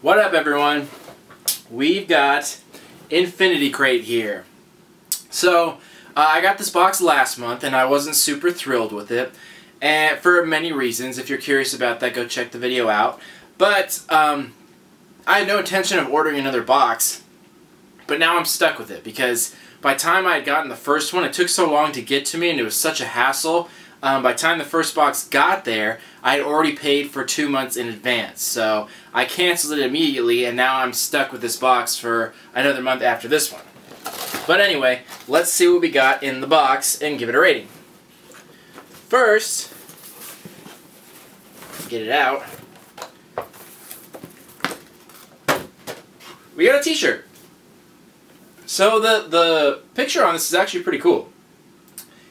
What up, everyone? We've got Infinity Crate here. So, I got this box last month and I wasn't super thrilled with it, and for many reasons. If you're curious about that, go check the video out. But I had no intention of ordering another box, but now I'm stuck with it because by the time I had gotten the first one, it took so long to get to me and it was such a hassle. By the time the first box got there, I had already paid for 2 months in advance. So I canceled it immediately, and now I'm stuck with this box for another month after this one. But anyway, let's see what we got in the box and give it a rating. First, get it out. We got a t-shirt. So the picture on this is actually pretty cool.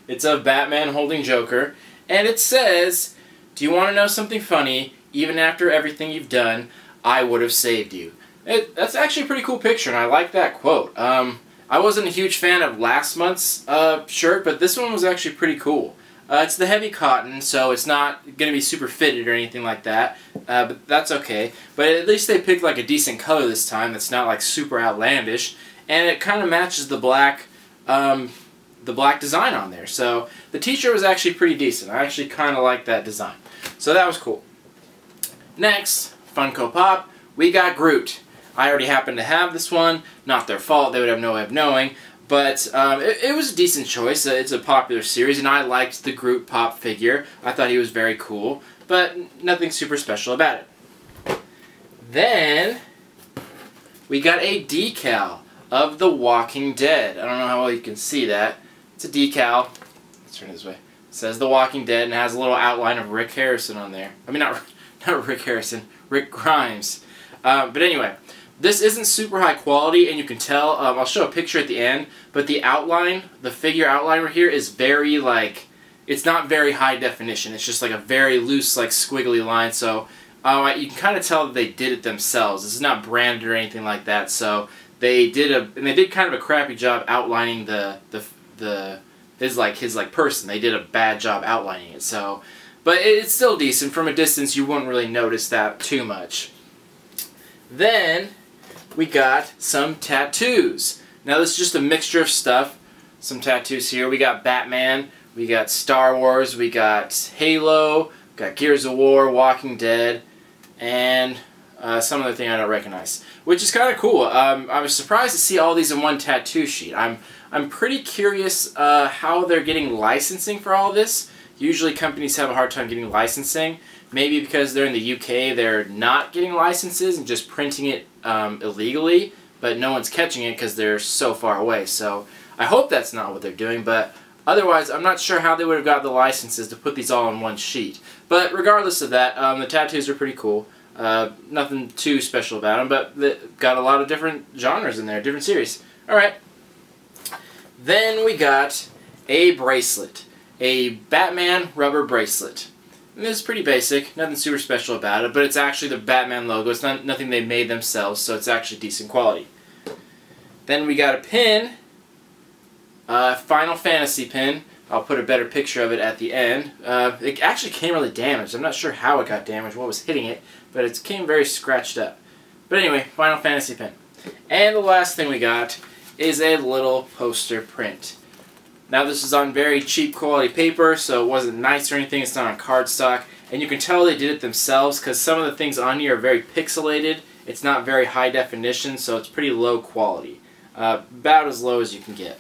It's of Batman holding Joker, and it says, "Do you want to know something funny? Even after everything you've done, I would have saved you." That's actually a pretty cool picture, and I like that quote. I wasn't a huge fan of last month's shirt, but this one was actually pretty cool. It's the heavy cotton, so it's not going to be super fitted or anything like that, but that's okay. But at least they picked like a decent color this time that's not like super outlandish, and it kind of matches the black design on there. So the t-shirt was actually pretty decent. I actually kind of like that design. So that was cool. Next, Funko Pop, we got Groot. I already happen to have this one. Not their fault, they would have no way of knowing. But it was a decent choice. It's a popular series, and I liked the Groot Pop figure. I thought he was very cool, but nothing super special about it. Then, we got a decal of The Walking Dead. I don't know how well you can see that. It's a decal. Let's turn it this way. It says The Walking Dead and has a little outline of Rick Harrison on there. I mean, not Rick Harrison, Rick Grimes. But anyway, this isn't super high quality, and you can tell. I'll show a picture at the end, but the outline, the figure outline right here is very, like, it's not very high definition. It's just like a very loose, like, squiggly line, so you can kind of tell that they did it themselves. This is not branded or anything like that, so they did kind of a crappy job outlining his person. They did a bad job outlining it. So, but it's still decent. From a distance, you wouldn't really notice that too much. Then we got some tattoos. Now this is just a mixture of stuff. Some tattoos here. We got Batman. We got Star Wars. We got Halo. We got Gears of War, Walking Dead, and some other thing I don't recognize, which is kind of cool. I was surprised to see all these in one tattoo sheet. I'm pretty curious how they're getting licensing for all this. Usually companies have a hard time getting licensing. Maybe because they're in the UK, they're not getting licenses and just printing it illegally, but no one's catching it because they're so far away. So I hope that's not what they're doing, but otherwise I'm not sure how they would have got the licenses to put these all on one sheet. But regardless of that, the tattoos are pretty cool. Nothing too special about them, but they got a lot of different genres in there, different series. Alright. Then we got a bracelet. A Batman rubber bracelet. And this is pretty basic, nothing super special about it, but it's actually the Batman logo. It's not nothing they made themselves, so it's actually decent quality. Then we got a pin, Final Fantasy pin. I'll put a better picture of it at the end. It actually came really damaged. I'm not sure how it got damaged, what was hitting it, but it came very scratched up. But anyway, Final Fantasy pin. And the last thing we got is a little poster print. Now this is on very cheap quality paper, so it wasn't nice or anything. It's not on cardstock, and you can tell they did it themselves because some of the things on here are very pixelated. It's not very high definition, so it's pretty low quality. About as low as you can get.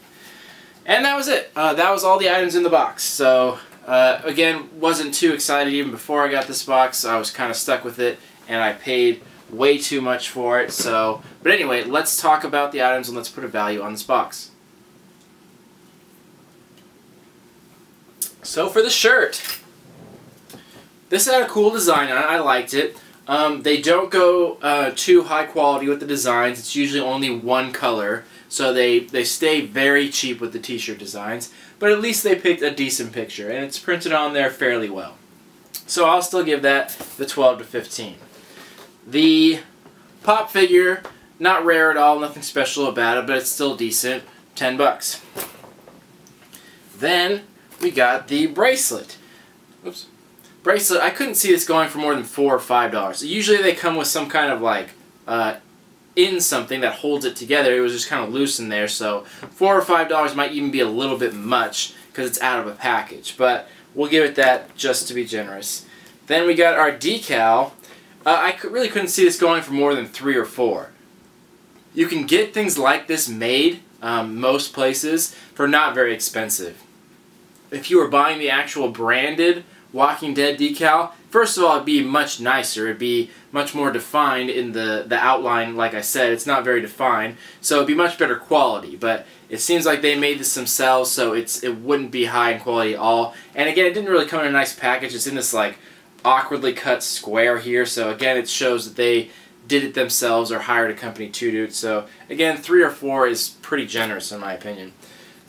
And that was it. That was all the items in the box. So again, wasn't too excited even before I got this box. I was kind of stuck with it, and I paid way too much for it. So, but anyway, let's talk about the items and let's put a value on this box. So for the shirt, this had a cool design on it. I liked it. They don't go too high quality with the designs. It's usually only one color, so they stay very cheap with the t-shirt designs. But at least they picked a decent picture, and it's printed on there fairly well. So I'll still give that the 12 to 15. The pop figure, not rare at all, nothing special about it, but it's still decent. 10 bucks. Then we got the bracelet. Oops. bracelet, I couldn't see this going for more than $4 or $5. Usually they come with some kind of like in something that holds it together. It was just kind of loose in there, so $4 or $5 might even be a little bit much because it's out of a package, but we'll give it that just to be generous. Then we got our decal. I really couldn't see this going for more than 3 or 4. You can get things like this made most places for not very expensive. If you were buying the actual branded Walking Dead decal, first of all, it'd be much nicer. It'd be much more defined in the outline. Like I said, it's not very defined, so it'd be much better quality. But it seems like they made this themselves, so it wouldn't be high in quality at all. And again, it didn't really come in a nice package. It's in this like awkwardly cut square here, so again, it shows that they did it themselves or hired a company to do it. So again, 3 or 4 is pretty generous in my opinion.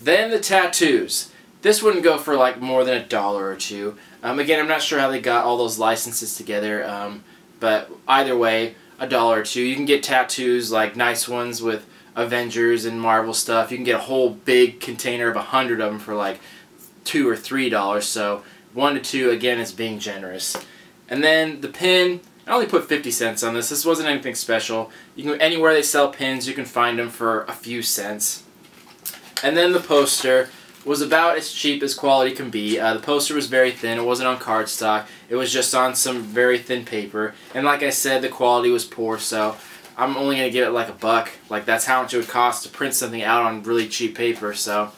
Then the tattoos. This wouldn't go for like more than $1 or $2. Again, I'm not sure how they got all those licenses together, but either way, $1 or $2. You can get tattoos, like nice ones with Avengers and Marvel stuff. You can get a whole big container of 100 of them for like $2 or $3. So 1 to 2 again is being generous. And then the pin. I only put 50 cents on this. This wasn't anything special. You can anywhere they sell pins, you can find them for a few cents. And then the poster was about as cheap as quality can be. The poster was very thin. It wasn't on cardstock. It was just on some very thin paper. And like I said, the quality was poor, so I'm only going to give it like $1. Like, that's how much it would cost to print something out on really cheap paper. So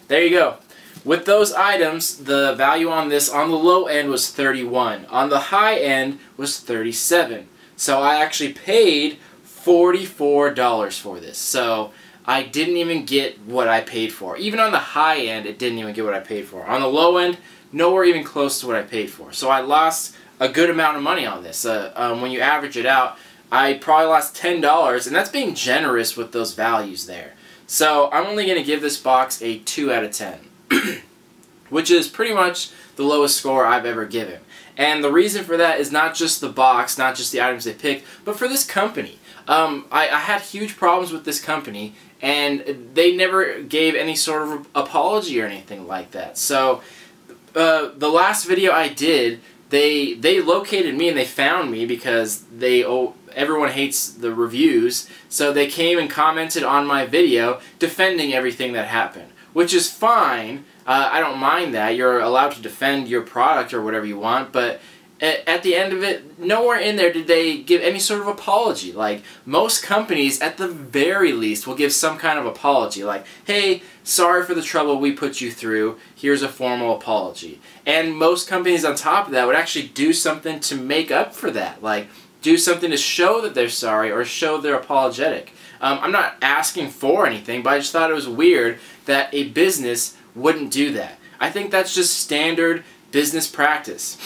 there you go. With those items, the value on this on the low end was $31. On the high end was $37. So I actually paid $44 for this. So I didn't even get what I paid for. Even on the high end, it didn't even get what I paid for. On the low end, nowhere even close to what I paid for. So I lost a good amount of money on this. When you average it out, I probably lost $10, and that's being generous with those values there. So I'm only going to give this box a 2 out of 10. Which is pretty much the lowest score I've ever given. And the reason for that is not just the box, not just the items they picked, but for this company. I had huge problems with this company, and they never gave any sort of apology or anything like that. So the last video I did, they located me and they found me because everyone hates the reviews, so they came and commented on my video defending everything that happened, which is fine. I don't mind that. You're allowed to defend your product or whatever you want, but at the end of it, nowhere in there did they give any sort of apology. Like, most companies, at the very least, will give some kind of apology. Like, hey, sorry for the trouble we put you through. Here's a formal apology. And most companies on top of that would actually do something to make up for that. Like, do something to show that they're sorry or show they're apologetic. I'm not asking for anything, but I just thought it was weird that a business wouldn't do that. I think that's just standard business practice.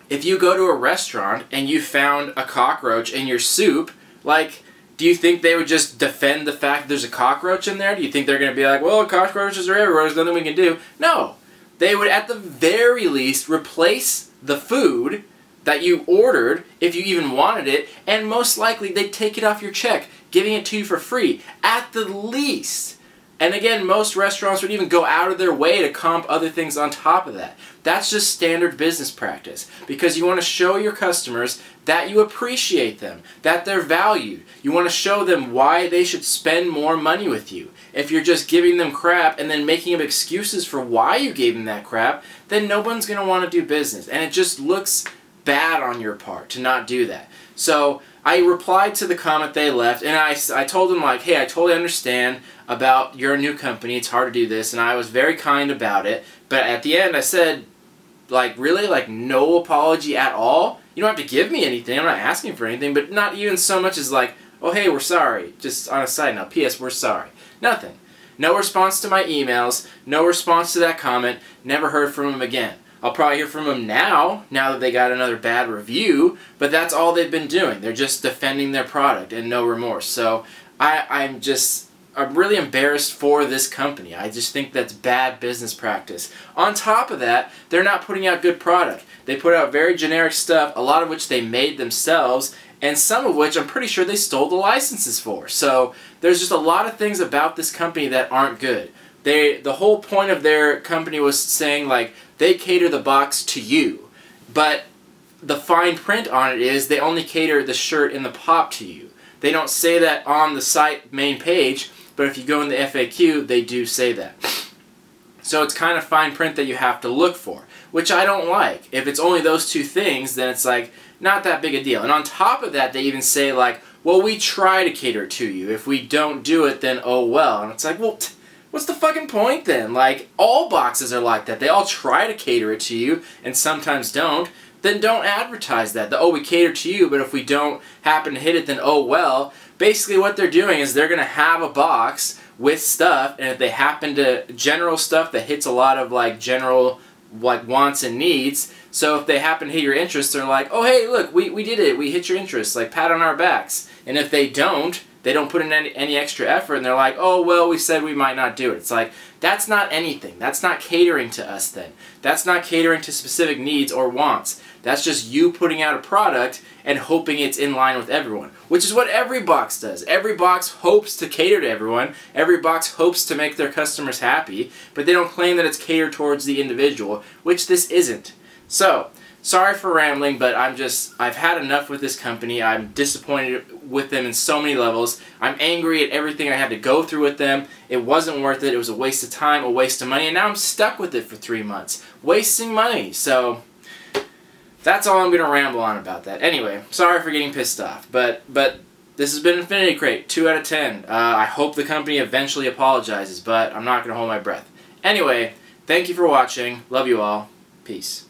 If you go to a restaurant and you found a cockroach in your soup, like, do you think they would just defend the fact that there's a cockroach in there? Do you think they're going to be like, well, cockroaches are everywhere, there's nothing we can do? No. They would at the very least replace the food that you ordered, if you even wanted it, and most likely they'd take it off your check, giving it to you for free, at the least. And again, most restaurants would even go out of their way to comp other things on top of that. That's just standard business practice, because you want to show your customers that you appreciate them, that they're valued. You want to show them why they should spend more money with you. If you're just giving them crap and then making up excuses for why you gave them that crap, then no one's going to want to do business. And it just looks bad on your part to not do that. So I replied to the comment they left, and I told them, like, hey, I totally understand about you're a new company, it's hard to do this, and I was very kind about it, but at the end I said, like, really? Like, no apology at all? You don't have to give me anything, I'm not asking for anything, but not even so much as like, oh, hey, we're sorry, just on a side note, P.S., we're sorry. Nothing. No response to my emails, no response to that comment, never heard from them again. I'll probably hear from them now that they got another bad review, but that's all they've been doing. They're just defending their product and no remorse. So I'm really embarrassed for this company. I just think that's bad business practice. On top of that, they're not putting out good product. They put out very generic stuff, a lot of which they made themselves, and some of which I'm pretty sure they stole the licenses for. So there's just a lot of things about this company that aren't good. The whole point of their company was saying, like, they cater the box to you, but the fine print on it is they only cater the shirt and the pop to you. They don't say that on the site main page, but if you go in the FAQ, they do say that. So it's kind of fine print that you have to look for, which I don't like. If it's only those two things, then it's like not that big a deal. And on top of that, they even say like, well, we try to cater to you. If we don't do it, then oh well. And it's like, well, what's the fucking point then? Like, all boxes are like that. They all try to cater it to you and sometimes don't. Then don't advertise that. Oh, we cater to you, but if we don't happen to hit it, then oh well. Basically what they're doing is they're going to have a box with stuff, and if they happen to general stuff that hits a lot of like general like wants and needs, so if they happen to hit your interests, they're like, oh hey, look, we did it, we hit your interests, like pat on our backs. And if they don't put in any extra effort, and they're like, oh well, we said we might not do it. It's like, that's not anything. That's not catering to us then. That's not catering to specific needs or wants. That's just you putting out a product and hoping it's in line with everyone, which is what every box does. Every box hopes to cater to everyone. Every box hopes to make their customers happy, but they don't claim that it's catered towards the individual, which this isn't. So, sorry for rambling, but I've had enough with this company. I'm disappointed with them in so many levels. I'm angry at everything I had to go through with them. It wasn't worth it. It was a waste of time, a waste of money, and now I'm stuck with it for 3 months. Wasting money. So, that's all I'm going to ramble on about that. Anyway, sorry for getting pissed off, but this has been Infinity Crate, 2 out of 10. I hope the company eventually apologizes, but I'm not going to hold my breath. Anyway, thank you for watching. Love you all. Peace.